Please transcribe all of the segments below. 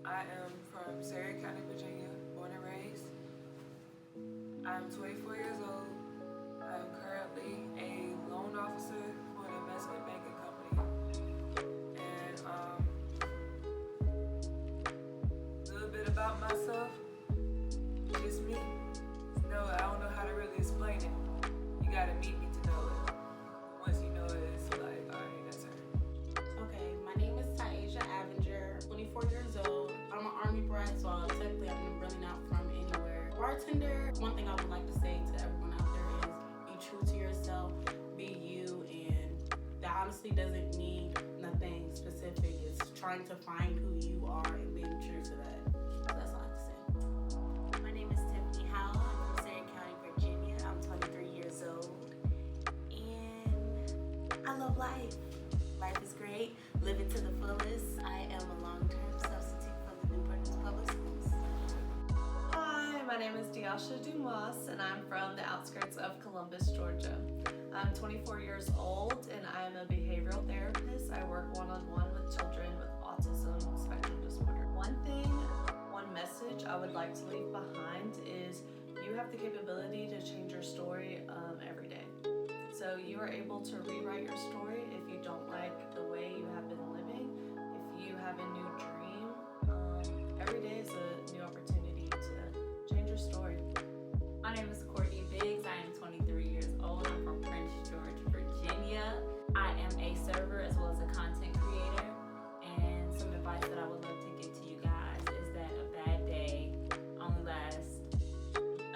I am from Sarah County, Virginia, born and raised. I'm 24 years old. I'm currently a loan officer for an investment banking company. And a little bit about myself, just me. No, I don't know how to really explain it. You gotta meet me to know it. Once you know it, it's like, alright, that's her. Okay, my name is TIASIA, 24 years old. I'm an Army brat, so technically I'm really not from anywhere. Bartender, one thing I would like to say to everyone out there is be true to yourself, be you, and that honestly doesn't mean nothing specific. It's trying to find who you are and being true to that. So that's all I have to say. My name is Tiffany. I'm from Sarah County, Virginia. I'm 23 years old. And I love life. Life is great. Live it to the fullest. I am a long-term substitute for the Newport News Public Schools. Hi, my name is DIAHSIA, and I'm from the outskirts of Columbus, Georgia. I'm 24 years old and I'm a behavioral therapist. I work one-on-one with children with autism spectrum disorder. One message I would like to leave behind is you have the capability to change your story every day. So you are able to rewrite your story if you don't like the way you have been living, if you have a new dream. Every day is a new opportunity to change your story. My name is Courtney. I am 23 years old. I'm from Prince George, Virginia. I am a server as well as a content creator. And some advice that I would love to give to you guys is that a bad day only lasts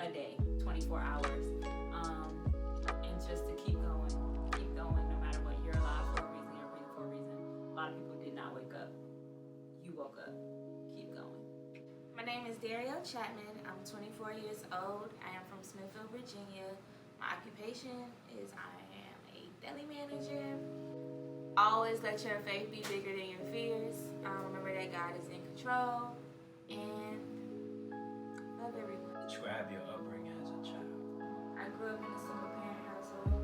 a day, 24 hours. And just to keep going no matter what. You're alive for a reason, you're breathing for a reason. A lot of people did not wake up. You woke up. Keep going. My name is Darielle Chapman. I'm 24 years old. I am from Smithfield, Virginia. My occupation is I am a deli manager. Always let your faith be bigger than your fears. Remember that God is in control. And love everyone. Describe your upbringing as a child. I grew up in a single parent household.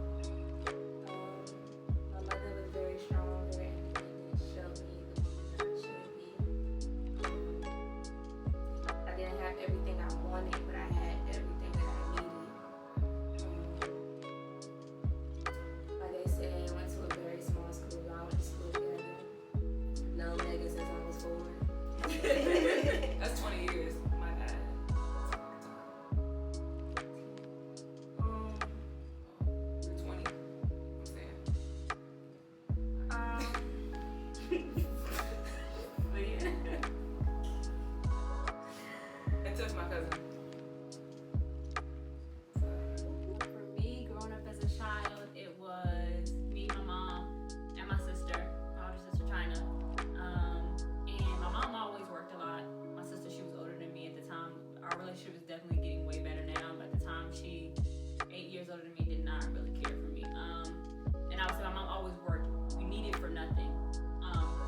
My mother was very strong, very independent, showed me the woman that I should be. I didn't have everything I wanted, but I had everything that I needed. Like they say, I went to a very small school. I went to school together. No niggas since I was 4. That's 20 years, my bad. You're 20, I'm saying. But yeah. It took my cousin. For me, growing up as a child, it was me, my mom, and my sister, my older sister China. And my mom always worked a lot. My sister, she was older than me at the time. Our relationship is definitely getting way better now. But at the time, she, 8 years older than me, did not really care for me. And I would say my mom always worked. We needed for nothing.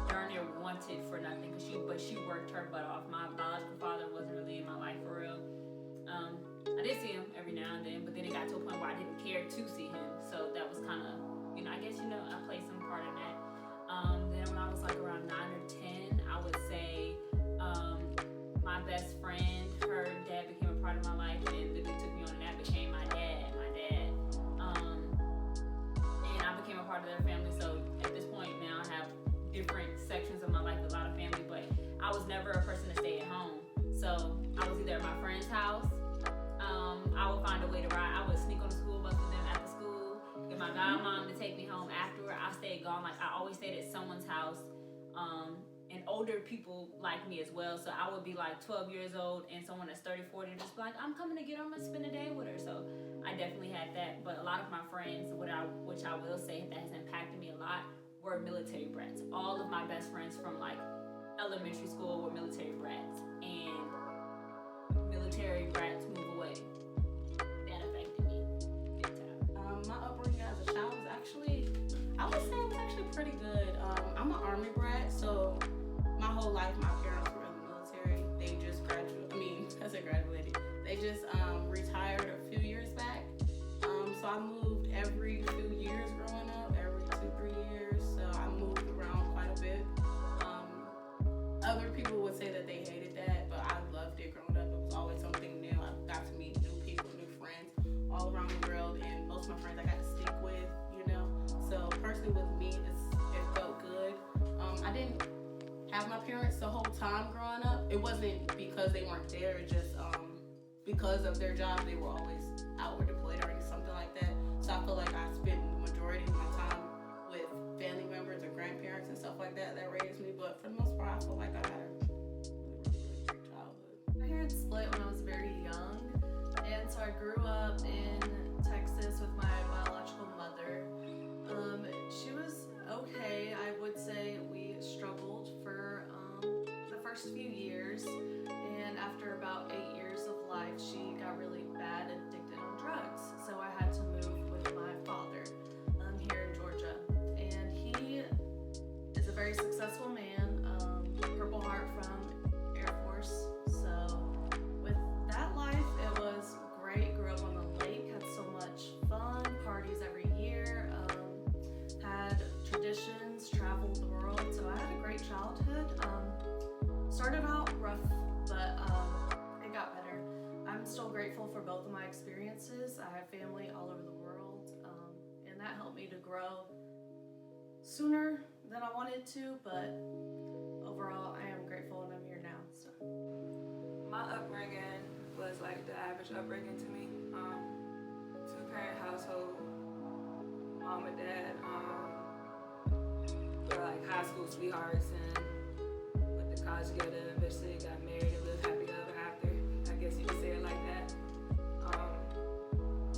Darn near wanted for nothing, but she worked her butt off. My biological father wasn't really in my life for real. I did see him every now and then, but then it got to a point where I didn't care to see him. So that was kind of, I guess, I played some part in that. Then when I was like around 9 or 10, I would say my best friend, her dad became a part of my life, and the dude took me on, and that became my dad. And I became a part of their family, so at this point now I have different sections of my life, a lot of family, but I was never a person to stay at home. So I was either at my friend's house, I would find a way to ride. I would sneak on the school bus with them after school, get my godmom to take me home afterward. I stayed gone, like I always stayed at someone's house, and older people like me as well. So I would be like 12 years old and someone that's 30, 40 just be like, I'm coming to get her, I'm gonna spend a day with her. So I definitely had that, but a lot of my friends, which I will say that has impacted me a lot, were military brats. All of my best friends from like elementary school were military brats, and military brats move away. That affected me big time. My upbringing as a child was actually, I would say it was actually pretty good. I'm an Army brat, so my whole life my parents were in the military. They just graduated. They just retired a few years back. So I moved every few years growing up, every 2-3 years. So I moved around quite a bit. Other people would say that they hate my parents the whole time growing up. It wasn't because they weren't there, just because of their job, they were always out or deployed or something like that. So I feel like I spent the majority of my time with family members or grandparents and stuff like that raised me. But for the most part, I feel like I had a really great childhood. My parents split when I was very young, and so I grew up in Texas with my biological mother. She was okay. I would say we struggled for the first few years, and after about 8 years of life, she got really bad and addicted on drugs. So I had to move with my father here in Georgia, and he is a very successful man, Purple Heart from Air Force. So with that life, it was great. Grew up on the lake, had so much fun, parties every year, had traditions, traveled the world. So I had a great childhood. Started out rough, but it got better. I'm still grateful for both of my experiences. I have family all over the world, and that helped me to grow sooner than I wanted to, but overall I am grateful and I'm here now. So My upbringing was like the average upbringing to me. Two-parent household. Mom and dad were like high school sweethearts and went to college together and eventually got married and lived happy ever after. I guess you could say it like that.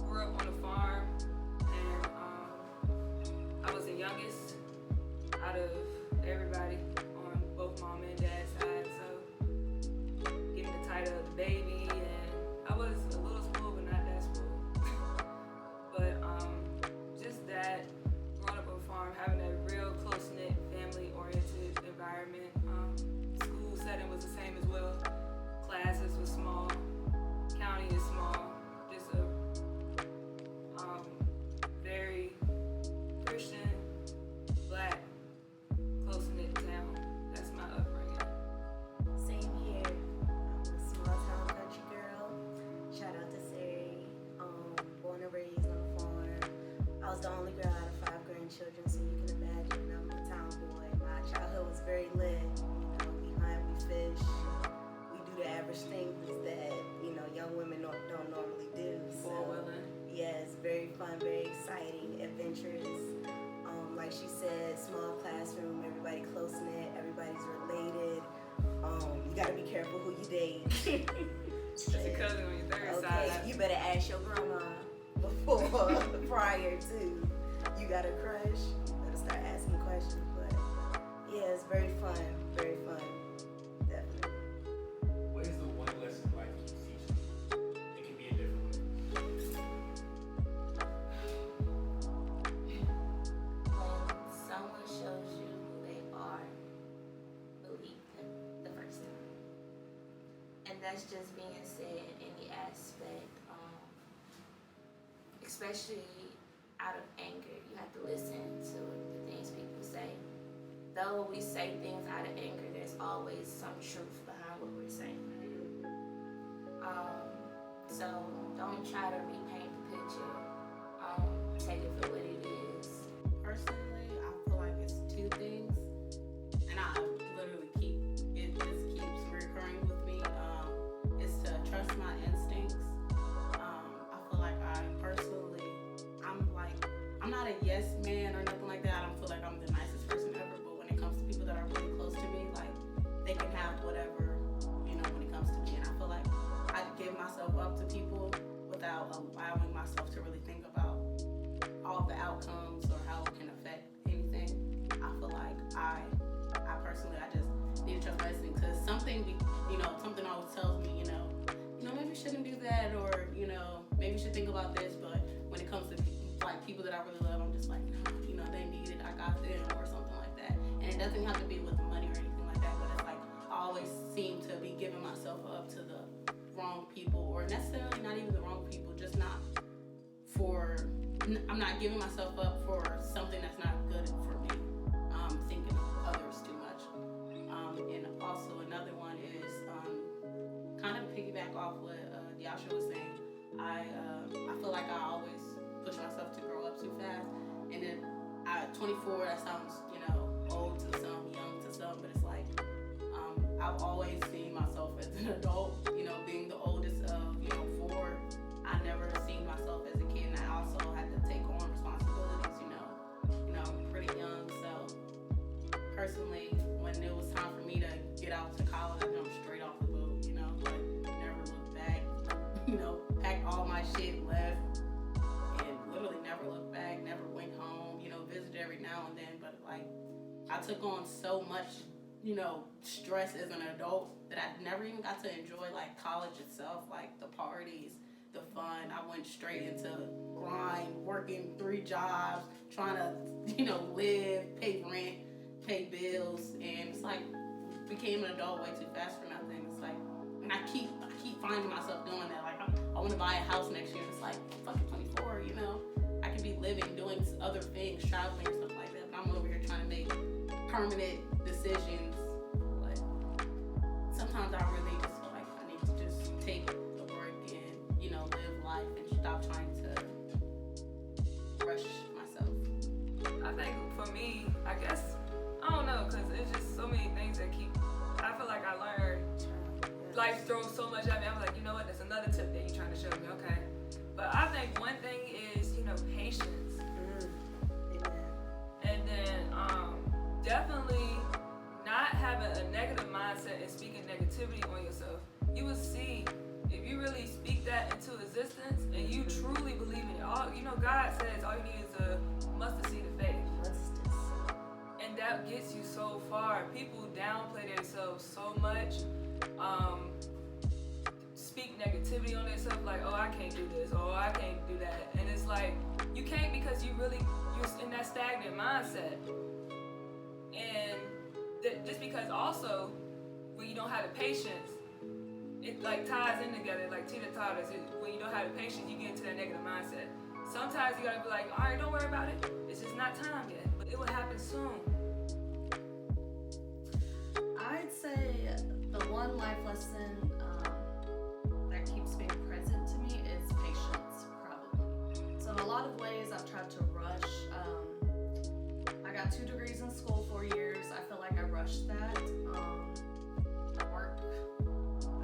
Grew up on a farm, and I was the youngest out of everybody on both mom and dad's side. So getting the title of the baby, and I was a little spoiled, but not that spoiled. But just that, growing up on a farm, having that real close-knit, family-oriented environment. School setting was the same as well. Classes were small. County is small. Just a very Christian, Black, close-knit town. That's my upbringing. Same here. I'm a small town country girl. Shout out to Sari. Born and raised on a farm. I was the only girl out of 5 grandchildren, so you can imagine I'm a town boy. My childhood was very lit. You know, we hunt, we fish, we do the average things that young women don't normally do. So Four-wheeling. yeah, it's very fun, very exciting, adventurous. Like she said, small classroom, everybody close knit, everybody's related. You gotta be careful who you date. That's your cousin on your third Okay, side. you better ask your grandma before, prior to. You got a crush, you better start asking questions. But yeah, it's very fun, definitely. What is the one lesson life keeps teaching you? It can be a different way. When someone shows you who they are, believe them the first time. And that's just being said in any aspect, especially out of anger. You have to listen to the things people say. Though we say things out of anger, there's always some truth behind what we're saying. So don't try to repaint the picture. Take it for what it is. Personally, I feel like it's 2 things, and I literally it just keeps recurring with me. It's to trust my instincts. I feel like I'm not a yes man or nothing like that. I don't feel like I'm the nicest person ever, but when it comes to people that are really close to me, like they can have whatever, when it comes to me. And I feel like I give myself up to people without allowing myself to really think about all the outcomes or how it can affect anything. I feel like I personally, I just need to trust my instinct, because something always tells me, maybe you shouldn't do that, or maybe you should think about this. But when it comes to people that I really love, I'm just like, they need it, I got them, or something like that. And it doesn't have to be with money or anything like that, but it's like I always seem to be giving myself up to the wrong people, or necessarily not even the wrong people, just I'm not giving myself up for something that's not good for me. Thinking of others too much. And also another one is kind of piggyback off what DIAHSIA was saying. I feel like I always push myself to grow up too fast, and then at 24, that sounds old to some, young to some, but it's like I've always seen myself as an adult, you know, being the oldest of, you know, 4. I never seen myself as a kid, and I also had to take on responsibilities, you know, pretty young. So personally, when it was time for me to get out to college, I jumped straight off the boat, you know, like never looked back, you know, packed all my shit, left, and literally never looked back, never went home, you know, visited every now and then, but like I took on so much, you know, stress as an adult that I never even got to enjoy like college itself, like the parties, the fun. I went straight into grind, working 3 jobs, trying to, you know, live, pay rent, pay bills, and it's like became an adult way too fast for nothing. It's like, and I keep finding myself doing that. Like I want to buy a house next year. It's like fucking 24, you know. I can be living, doing other things, traveling or stuff like that. But I'm over here trying to make permanent decisions. But sometimes I really just feel like I need to just take a break and, you know, live life and stop trying to rush myself. I think for me, I guess, I don't know, because it's just so many things that I feel like I learned, life throws so much at me. I'm like, you know what, there's another tip that you're trying to show me, okay. But I think one thing is, you know, patience. And then definitely not having a negative mindset and speaking negativity on yourself. You will see, if you really speak that into existence and you truly believe in it, you know, God says all you need is a mustard seed of faith. And that gets you so far. People downplay themselves so much, speak negativity on themselves, like, oh, I can't do this, oh, I can't do that. And it's like, you can't, because you're in that stagnant mindset. And just because also, when you don't have the patience, it like ties in together, like Tina taught us, when you don't have the patience, you get into that negative mindset. Sometimes you gotta be like, all right, don't worry about it. It's just not time yet, but it will happen soon. I'd say the one life lesson that keeps being present to me is patience, probably. So in a lot of ways, I've tried to rush. I got 2 degrees in school, 4 years. I feel like I rushed that.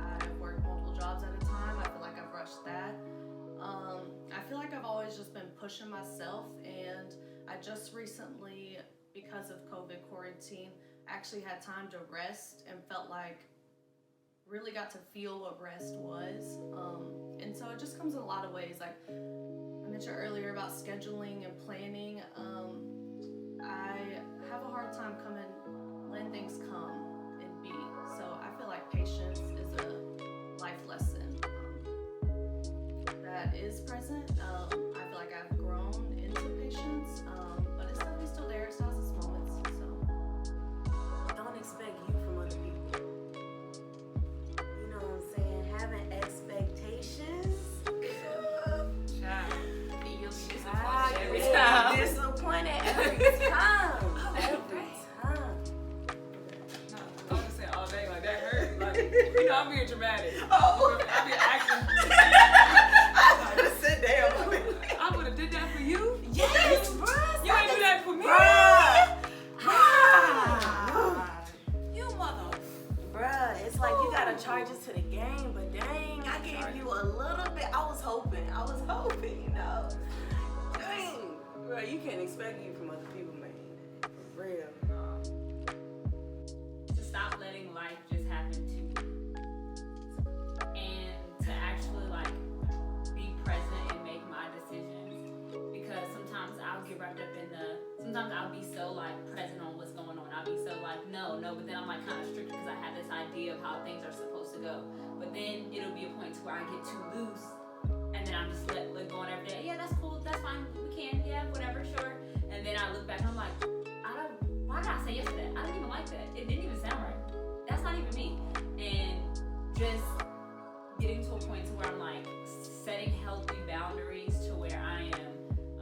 I've worked multiple jobs at a time. I feel like I've rushed that. I feel like I've always just been pushing myself, and I just recently, because of COVID quarantine, actually had time to rest and felt like really got to feel what rest was. And so it just comes in a lot of ways. Like I mentioned earlier about scheduling and planning. I have a hard time letting things come and be. So I feel like patience is a life lesson that is present. I feel like I've grown into patience, but it's definitely still there. It still has its moments. So Don't expect you from other people. You know what I'm saying? Having expectations. Child. You'll be Disappointed every time. Every time. No, don't just say all day, like that hurt. Like, you know, I'm being dramatic. Oh. I'm being acting. I would have said damn. I would have did that for you. Yes, bruh. You ain't do that for me. You mother. Bruh, it's like you gotta charge it to the game, but dang, I gave you a little bit. I was hoping, you know. Dang. Bruh, you can't expect you from other people, man. For real. To stop letting life just happen to you. And to actually like be present and make my decisions. Because sometimes I'll get wrapped up in sometimes I'll be so like present on what's going on. I'll be so like, no, but then I'm like kind of strict because I have this idea of how things are supposed to go. But then it'll be a point to where I get too loose. And then I'm just let go on every day. Yeah, that's cool. That's fine. We can. Yeah, whatever. Sure. And then I look back and I'm like, why did I say yes to that? I didn't even like that. It didn't even sound right. That's not even me. And just getting to a point to where I'm like setting healthy boundaries to where I am.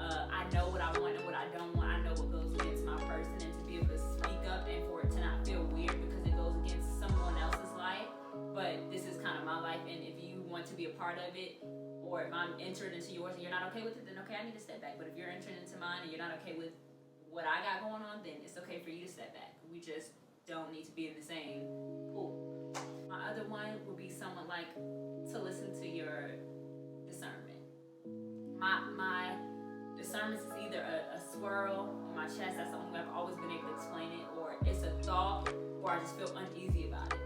I know what I want and what I don't want. I know what goes against my person, and to be able to speak up and for it to not feel weird because it goes against someone else's life. But this is kind of my life, and if you want to be a part of it, or if I'm entering into yours and you're not okay with it, then okay, I need to step back. But if you're entering into mine and you're not okay with what I got going on, then it's okay for you to step back. We just don't need to be in the same pool. like to listen to your discernment. My discernment is either a swirl in my chest, that's something I've always been able to explain it, or it's a thought, or I just feel uneasy about it.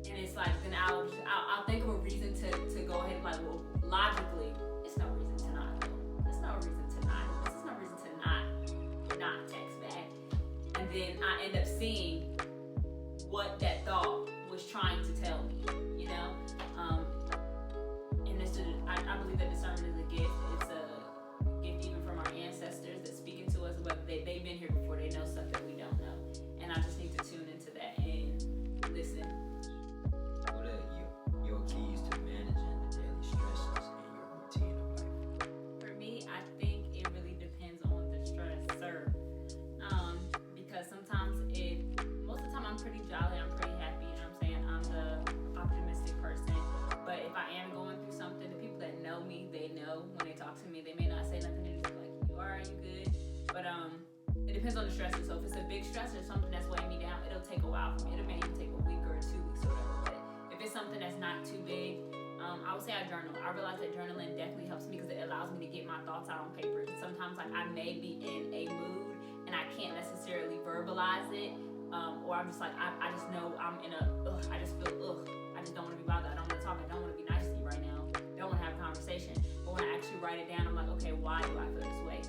And it's like, then I'll think of a reason to go ahead and like, well, logically, it's no reason to not go. There's no reason to not. This is no reason to not text back. And then I end up seeing what that thought was trying to tell me, you know? And it's I believe that discernment is a gift. It's a gift even from our ancestors that's speaking to us, whether they've been here before, they know stuff that we don't know. And I just need to tune into that and listen. What are your keys to managing the daily stresses in your routine of life? For me, I think it really depends on the stressor. Because sometimes most of the time I'm pretty jolly, I'm pretty happy, you know what I'm saying? I'm the optimistic person. But if I am going through something, the people that know me, they know when they talk to me, they may not say nothing, they're just like, you alright, you good? But it depends on the stressor. So if it's a big stressor, something that's weighing me down, it'll take a while for me. It may even take a week or 2 weeks or whatever. But if it's something that's not too big, I would say I journal. I realize that journaling definitely helps me because it allows me to get my thoughts out on paper. And sometimes like I may be in a mood and I can't necessarily verbalize it, or I'm just like, I just know I'm in I just feel, I just don't want to be bothered, I don't want to talk, I don't want to be nice to you right now, don't want to have a conversation. But when I actually write it down, I'm like, okay, why do I feel this way?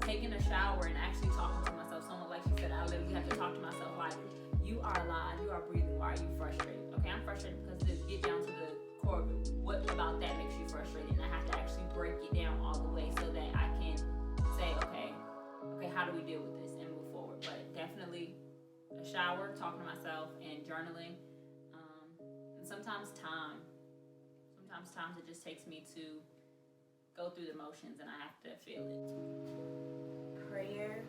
Taking a shower and actually talking to myself, someone like she said, I literally have to talk to myself like, you are alive, you are breathing, why are you frustrated? Okay, I'm frustrated because of this. Get down to the core of it. What about that makes you frustrated? And I have to actually break it down all the way so that I can say, okay, how do we deal with this and move forward? But definitely a shower, talking to myself, and journaling. And sometimes time it just takes me to go through the motions and I have to feel it. Prayer,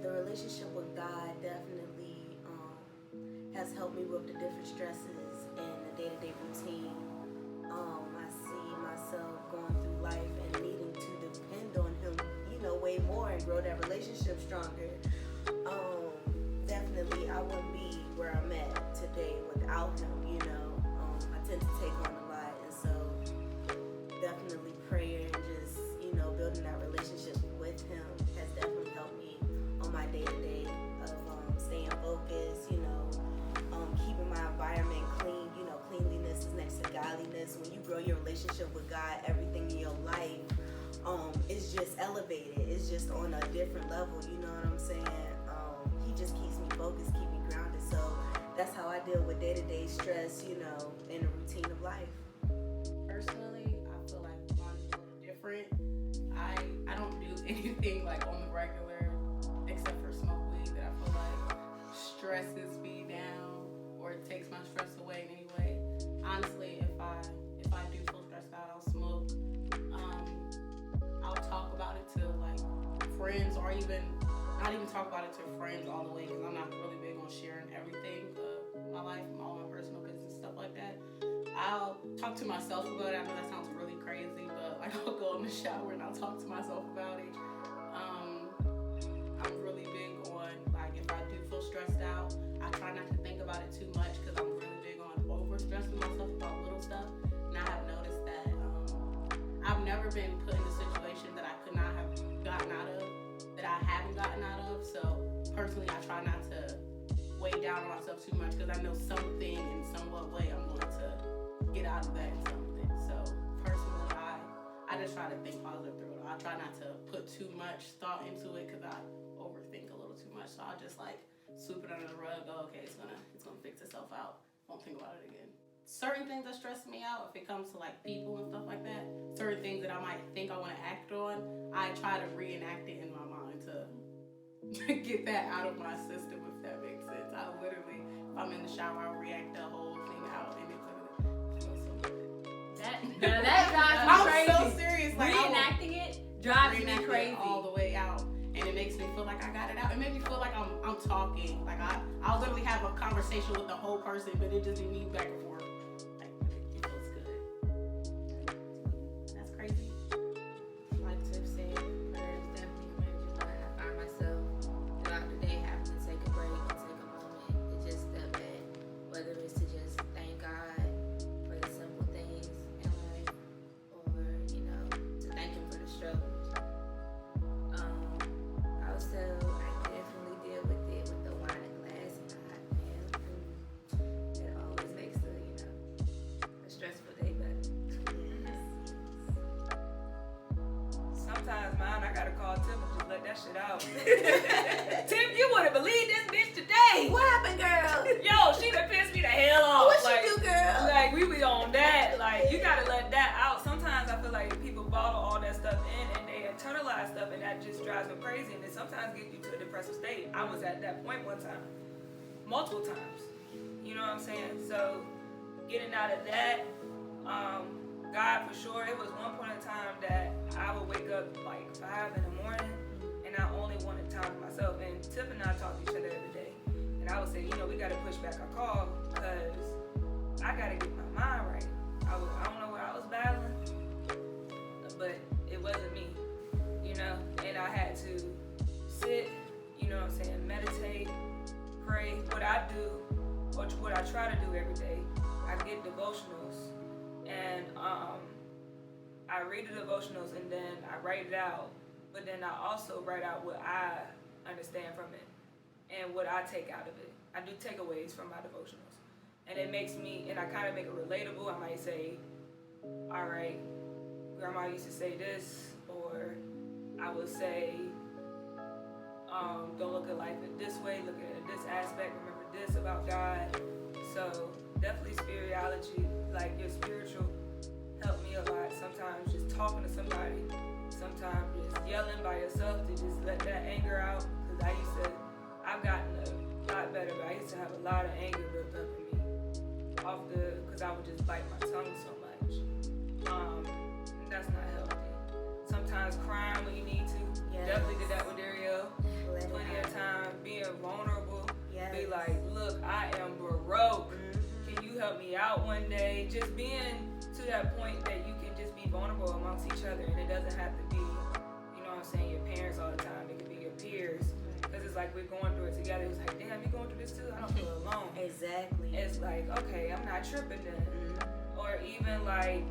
the relationship with God definitely has helped me with the different stresses and the day-to-day routine. I see myself going through life and needing to depend on Him, way more and grow that relationship stronger. Definitely, I wouldn't be where I'm at today without Him. I tend to take on a lot, and so definitely prayer and just building that relationship with Him has definitely helped me on my day-to-day of staying focused, keeping my environment clean. Cleanliness is next to godliness. When you grow your relationship with God, everything in your life is just elevated. It's just on a different level, you know what I'm saying? He just keeps me focused, keep me grounded. So that's how I deal with day-to-day stress, in the routine of life. Personally, I feel like mine's a little different. I don't do anything like on the regular except for smoke weed that I feel like stresses me down or it takes my stress away in any way. Honestly, if I do feel stressed out, I'll smoke. I'll talk about it to like friends, or even not even talk about it to friends all the way, because I'm not really big on sharing everything my life, all my personal business, stuff like that. I'll talk to myself about it. I know that sounds really crazy, but like I'll go in the shower and I'll talk to myself about it. I'm really big on like if I do feel stressed out, I try not to think about it too much because I'm really big on over stressing myself about little stuff. And I have noticed that I've never been put in a situation that I could not have gotten out of, that I haven't gotten out of. So personally, I try not to weigh down on myself too much because I know something in somewhat way I'm going to get out of that something. So personally, I just try to think positive through it. I try not to put too much thought into it because I overthink a little too much. So I'll just like sweep it under the rug. Oh, okay, it's gonna fix itself out. Won't think about it again. Certain things that stress me out, if it comes to like people and stuff like that, certain things that I might think I want to act on, I try to reenact it in my mind to get that out of my system, if that makes sense. I literally, if I'm in the shower, I'll react the whole thing out and it feels so good. That drives me crazy. I'm so serious. Like, reenacting it drives me crazy. All the way out. And it makes me feel like I got it out. It makes me feel like I'm talking. Like I'll literally have a conversation with the whole person, but it just be me back and forth. Like it feels good. That's crazy. Like Tiff said, prayers definitely manage. I find myself throughout the day having to take a break and take a moment. It just crazy, and it sometimes get you to a depressive state. I was at that point one time, multiple times. You know what I'm saying? So getting out of that, God for sure. It was one point in time that I would wake up like 5 in the morning, and I only wanted time to myself. And Tiff and I talk to each other every day, and I would say, you know, we got to push back our call because I got to get my mind right. I don't know what I was battling, but it wasn't me, you know. And I had to sit, you know what I'm saying, meditate, pray. What I do, or what I try to do every day, I get devotionals, and I read the devotionals, and then I write it out. But then I also write out what I understand from it and what I take out of it. I do takeaways from my devotionals, and it makes me, and I kind of make it relatable. I might say, all right, Grandma used to say this, or I would say, don't look at life in this way, look at it in this aspect, remember this about God. So definitely spirituality, like your spiritual, helped me a lot. Sometimes just talking to somebody, sometimes just yelling by yourself to just let that anger out. Because I've gotten a lot better, but I used to have a lot of anger built up in me because I would just bite my tongue so much. And that's not healthy. Sometimes crying when you need to. Yes. Definitely did that with Darielle. Plenty of time being vulnerable. Yes. Be like, look, I am broke. Can you help me out one day? Just being to that point that you can just be vulnerable amongst each other, and it doesn't have to be, you know what I'm saying, your parents all the time. It can be your peers, because it's like we're going through it together. It's like, damn, you going through this too? I don't feel alone. Exactly. It's like, okay, I'm not tripping then. Or even like,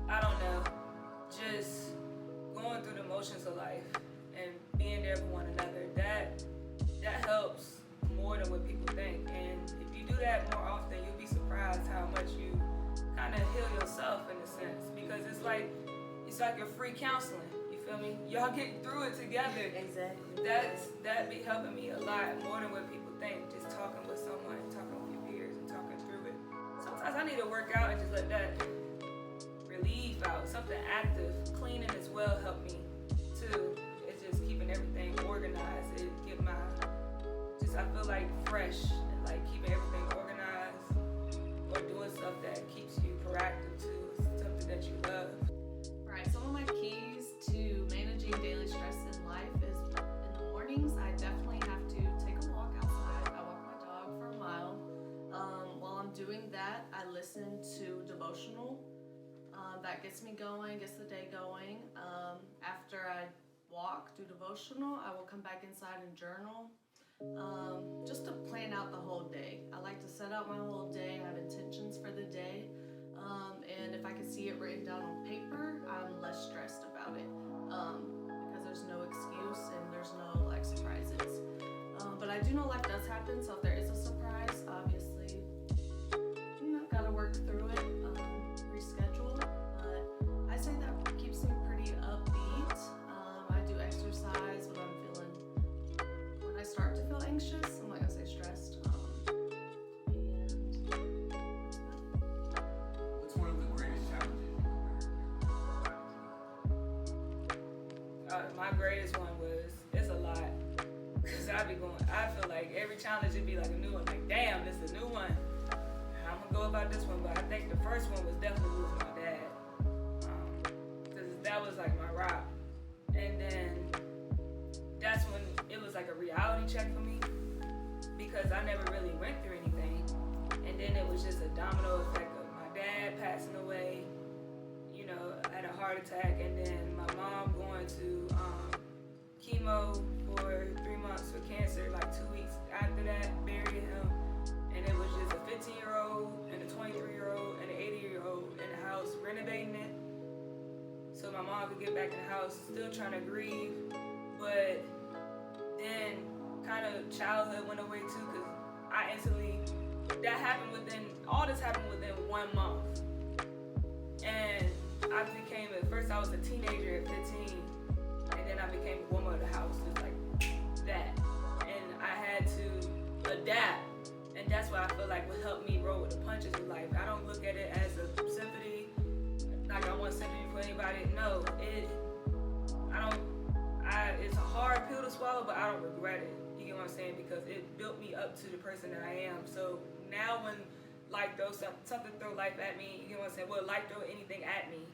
I don't know, just going through the motions of life and being there for one another. That helps more than what people think. And if you do that more often, you'll be surprised how much you kind of heal yourself in a sense, because it's like your free counseling. You feel me? Y'all get through it together. Exactly. That be helping me a lot more than what people think. Just talking with someone, talking with your peers, and talking through it. Sometimes I need to work out and just let that relieve out. Something active, cleaning as well help me too. It's just keeping everything organized. It give I feel like fresh, and like keeping everything organized, or doing stuff that keeps you proactive too, something that you love. Right, some of my keys to managing daily stress in life is in the mornings, I definitely have to take a walk outside. I walk my dog for a mile. While I'm doing that, I listen to devotional. That gets me going, gets the day going. After I walk, do devotional, I will come back inside and journal. Just to plan out the whole day. I like to set out my whole day, have intentions for the day, and if I can see it written down on paper, I'm less stressed about it, because there's no excuse and there's no like surprises. But I do know life does happen, so if there is a surprise, obviously, you know, gotta work through it, reschedule. But I say that keeps me pretty upbeat. I do exercise when I'm feeling. I start to feel anxious. I'm not gonna say stressed. What's one of the greatest challenges My greatest one was, it's a lot. Cause I feel like every challenge would be like a new one. Like, damn, this is a new one. I'm gonna go about this one, but I think the first one was definitely losing my dad. Cause that was like my rock. And then that's when it was like a reality check for me, because I never really went through anything. And then it was just a domino effect of my dad passing away, you know, had a heart attack, and then my mom going to chemo for 3 months for cancer, like 2 weeks after that, burying him. And it was just a 15-year-old and a 23-year-old and an 80-year-old in the house renovating it, so my mom could get back in the house, still trying to grieve. But then kind of childhood went away too, because I instantly, all this happened within 1 month. And I became, at first I was a teenager at 15, and then I became a woman of the house, just like that. And I had to adapt, and that's why I feel like what helped me roll with the punches in life. I don't look at it as a sympathy, like I want sympathy for anybody. No, I it's a hard pill to swallow, but I don't regret it. You get what I'm saying? Because it built me up to the person that I am. So now when life throws something throw life at me, you know what I'm saying? Well, life throw anything at me.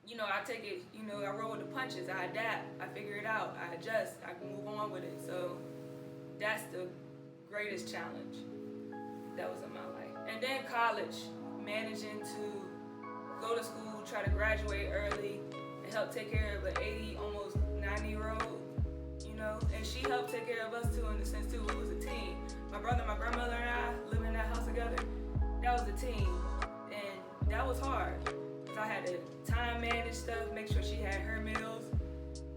You know, I take it, you know, I roll with the punches, I adapt, I figure it out, I adjust, I can move on with it. So that's the greatest challenge that was in my life. And then college, managing to go to school, try to graduate early, and help take care of an 80, almost 90-year-old, you know, and she helped take care of us too, in the sense too, it was a team. My brother, my grandmother, and I living in that house together, that was a team, and that was hard. I had to time manage stuff, make sure she had her meals.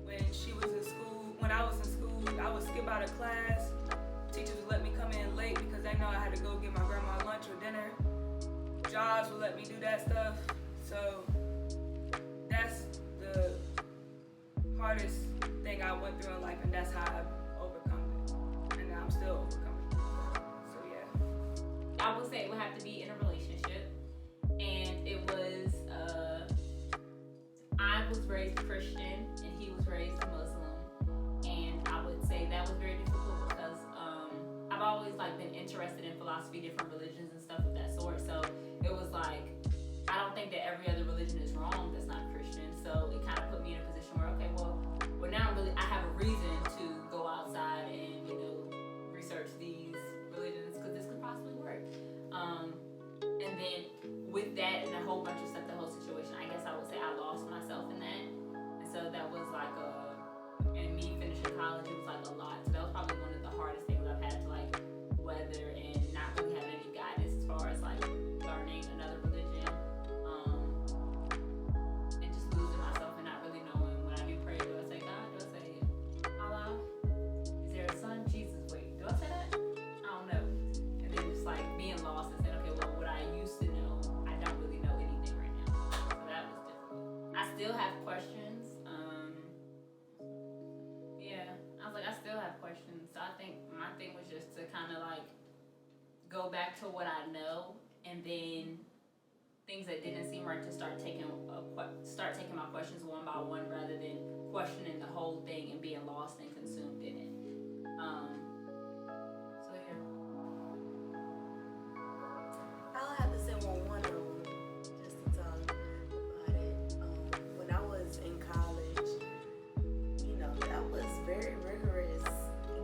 When she was in school, when I was in school, I would skip out of class. Teachers would let me come in late because they know I had to go get my grandma lunch or dinner. Jobs would let me do that stuff. So that's the hardest thing I went through in life, and that's how I've overcome it. And now I'm still overcoming it. So yeah. I would say it would have to be in a relationship. And it was, I was raised Christian and he was raised Muslim. And I would say that was very difficult because I've always like been interested in philosophy, different religions and stuff of that sort. So it was like, I don't think that every other religion is wrong that's not Christian. So it kind of put me in a position where, okay, well now I have a reason to go outside and, you know, research these religions because this could possibly work. And then with that and a whole bunch of stuff, the whole situation, I guess I would say I lost myself in that. And so that was like and me finishing college, it was like a lot. So that was probably one of the hardest things I've had to like weather and not really have any guidance as far as like learning another religion. And just losing myself and not really knowing when I do pray, do I say God? Do I say Allah? Is there a son? Jesus, wait, do I say that? I don't know. And then just like being lost and saying, okay, well, what I used to know, I don't really know anything right now. So that was difficult. I still have questions. I was like, I still have questions. So I think my thing was just to kind of like go back to what I know, and then things that didn't seem right to start taking my questions one by one rather than questioning the whole thing and being lost and consumed in it. So yeah. I'll have to say one of them, just to talk about it. When I was in college, you know, that was very rigorous.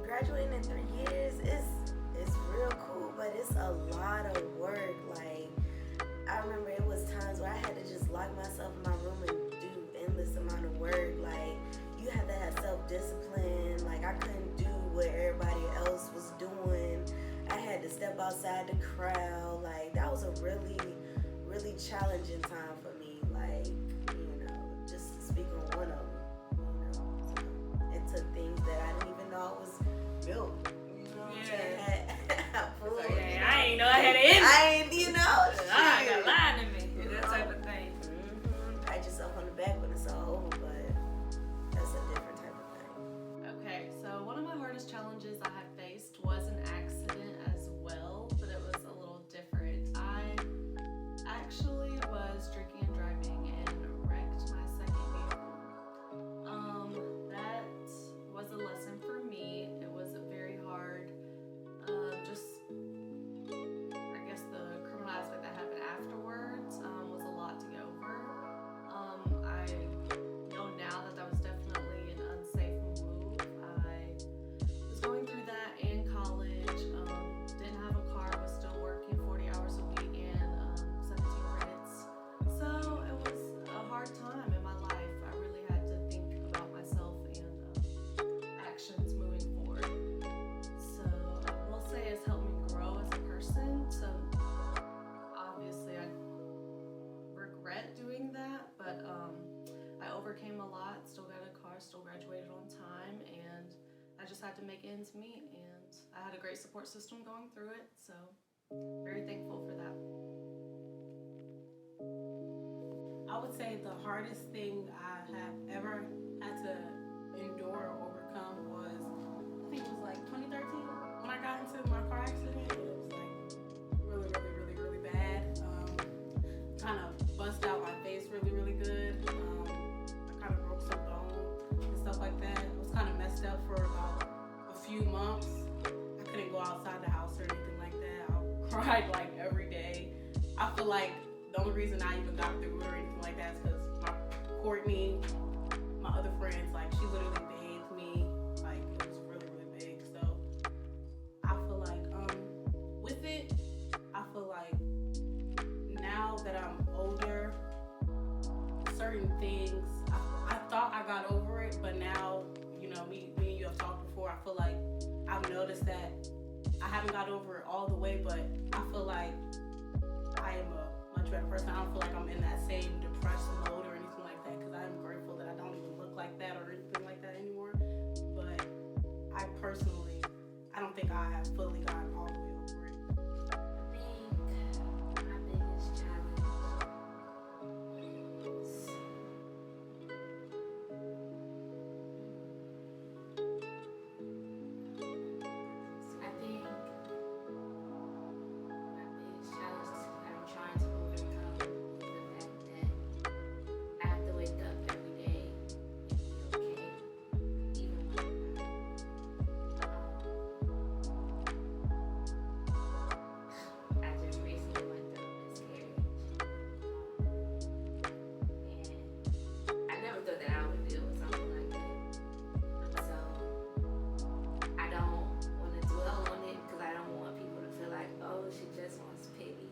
Graduating in 3 years is real cool, but it's a lot of work. Like, I remember it was times where I had to just lock myself in my room and do endless amount of work. Like, you have to have self-discipline. Like, I couldn't do what everybody else was doing. I had to step outside the crowd. Like, that was a really, really challenging time for me. Like, you know, just to speak on one of them, you know. So it took things that I didn't even know I was built. You know what I'm saying? I ain't know I had it in me. I ain't, you know. I got lying in me. That type of thing. Pat yourself on the back when it's all over, but that's a different type of thing. Okay, so one of my hardest challenges I had faced was an accident as well, but it was a little different. I actually was drinking and driving and wrecked my second vehicle. That was a lesson for me. It was very hard. Just, I guess the criminal aspect that happened afterwards was a lot to get over. I know now that was definitely an unsafe move. I was going through that in college, didn't have a car, was still working 40 hours a week and 17 credits. So it was a hard time in my life. I really had to think about myself and actions moving forward. So I will say it's helped me grow as a person. So obviously I regret doing that, but I overcame a lot, still got a car, still graduated on time, and I just had to make ends meet, and I had a great support system going through it, so very thankful for that. I would say the hardest thing I have ever had to endure or overcome was, I think it was like 2013 when I got into my car accident. It was like really, really, really, really bad. Kind of bust out my face really, really good. I kind of broke some go outside the house or anything like that. I cried like every day. I feel like the only reason I even got through or anything like that is because my Courtney, my other friends, like she literally bathed me. Like it was really, really big. So I feel like with it, I feel like now that I'm older, certain things I thought I got over it, but now, you know, me and you have talked before, I feel like I've noticed that I haven't got over it all the way, but I feel like I am a much better person. I don't feel like I'm in that same depressed mode or anything like that, because I'm grateful that I don't even look like that or anything like that anymore. But I personally, I don't think I have fully gotten all the way over it. I think my biggest challenge is I'm trying to overcome is the fact that I have to wake up every day and be okay, even when I'm not. I just recently went through a miscarriage, and I never thought that I would deal with something like that. So I don't want to dwell on it because I don't want people to feel like, oh, she just wants pity.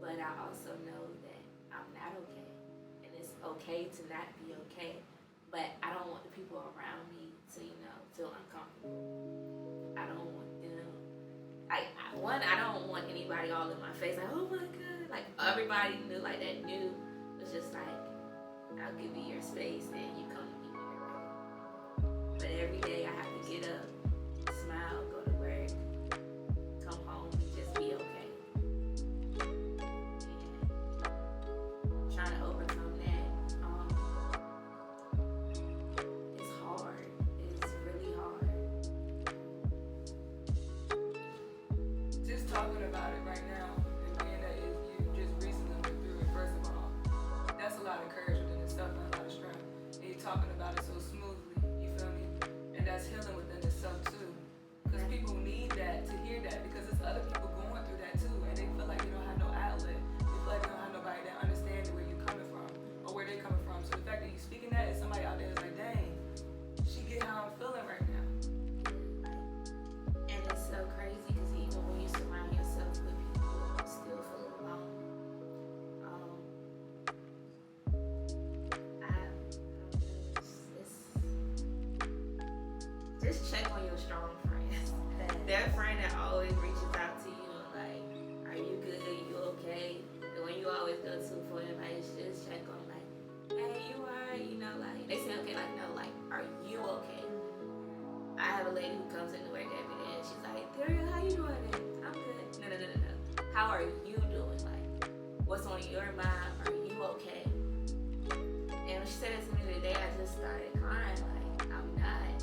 But I also know that I'm not okay, and it's okay to not be okay. But I don't want the people around me to, you know, feel uncomfortable. I don't want them. I don't want anybody all in my face like, oh my God, like everybody knew, like that knew. It's just like, I'll give you your space and you come to me when you're ready. But every day I have to get up, smile, go to work, come home, and just be okay. And trying to overcome that, it's hard. It's really hard. Just talking about it right now, and being that you just recently went through it, first of all, that's a lot of courage within itself and a lot of strength. And you're talking about it so smoothly, you feel me? And that's healing within itself too. Because people need that, to hear that, because there's other people going through that too, and they feel like they don't have no outlet. They feel like they don't have nobody that understands where you're coming from, or where they're coming from. So the fact that you're speaking that, is somebody out there is like, dang, she get how I'm feeling right now. And it's so crazy because even when you surround yourself with people, you still feel alone. Just check on your strong friends. That friend that always reaches out to you and like, are you good? You okay? The one you always go to for advice, just check on like, hey, you alright? You know, like they say okay, like no, like, are you okay? I have a lady who comes into work every day and she's like, Darielle, how you doing? I'm good. No. How are you doing? Like, what's on your mind? Are you okay? And when she said it to me today, I just started crying. Like, I'm not.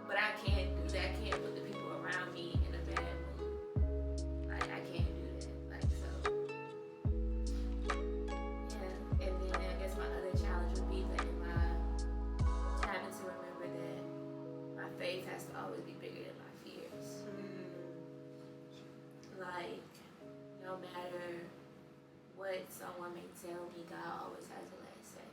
But I can't do that. I can't put the people around me in a bad mood. Like, I can't do that. Like, so. Yeah. And then I guess my other challenge would be that having to remember that my faith has to always be bigger than my fears. Like, no matter what someone may tell me, God always has the last say.